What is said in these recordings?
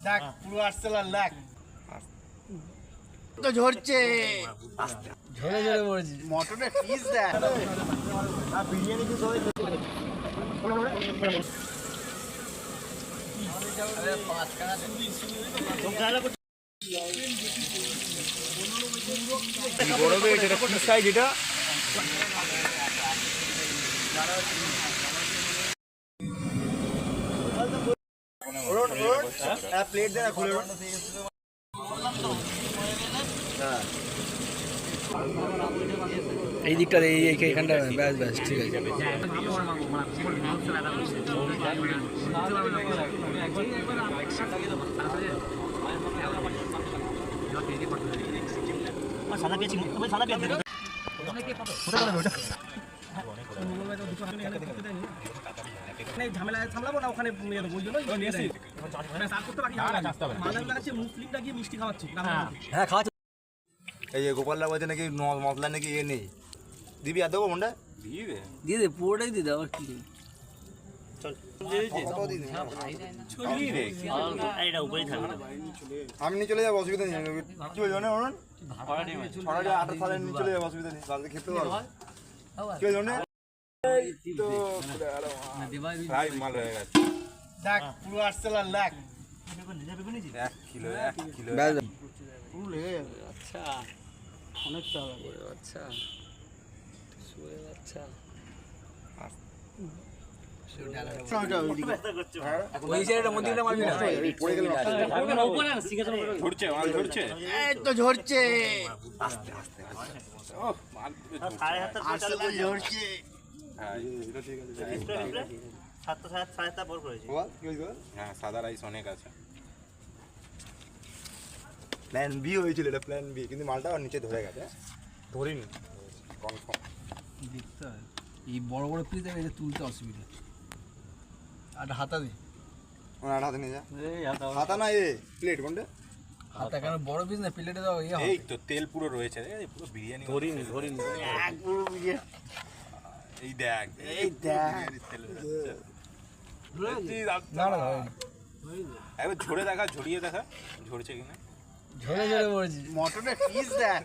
দেখ পুরো আর্সেনাল দেখ তো ঝরছে ঝরে ঝরে পড়েছি। মটনের পিস দেখ বিরিয়ানি পিস হয় গরমে এটা কি সাইজ এটা? প্লেট দে না খুলে এই দিকটা এইখানটা ব্যাস ব্যাস ঠিক আছে। ঝামেলা সামলাবো না ওখানে মুসলিমটা গিয়ে মিষ্টি খাওয়াচ্ছি। হ্যাঁ খাওয়াচ্ছি। এই যে গোপালদা বলছে নাকি মশলা নাকি এ নেই, দিবি আর দেবো মনটা দিয়ে দে পুরোটাই দিয়ে দে আবার কি আমি নিয়ে চলে যাবো, অসুবিধা নেই। কি বলছো না অরুণ? 8 সালে নিয়ে চলে যাবো, অসুবিধা নেই, কালকে খেতে পারবো। কি বলছো না? দেখ পুরো আর্সেনাল দেখ 1 কিলো পুরো লেগে যাবে। আচ্ছা অনেকটা আচ্ছা আচ্ছা ওই সাইডের মধ্যে মারবি না, পড়ে গেল ঝরছে এই তো ঝরছে আস্তে আস্তে আর্সেনাল ঝরছে। হ্যাঁ সাদা রাইস অনেক আছে। প্ল্যান বি হয়েছিল, এটা প্ল্যান বি, কিন্তু মালটা নিচে ধরে গেছে, ধরিনি কনফার্ম। দেখতে হয় এই বড় বড় পিস দেবে, এটা তুলতে অসুবিধা। আর হাতা দে, ওনার হাতে নিয়ে যা, হাতা না এ প্লেট কোনটা? হাতা কেন বড় পিস না প্লেটে দাও। এই তো তেল পুরো রয়েছে, পুরো বিরিয়ানি ধরিনি এক পুরো বিরিয়ানি। এই দেখ এই দেখ না না একবার ঝরে দেখা, ঝরিয়ে দেখা ঝরছে কিনা। ঝরে ঝরে পড়েছি। মটনের পিস দেখ,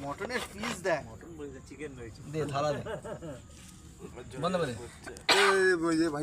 মটনের পিস দেখ, চিকেন রয়েছে দে থালা দে বন্ধ করে দে। এই ভাই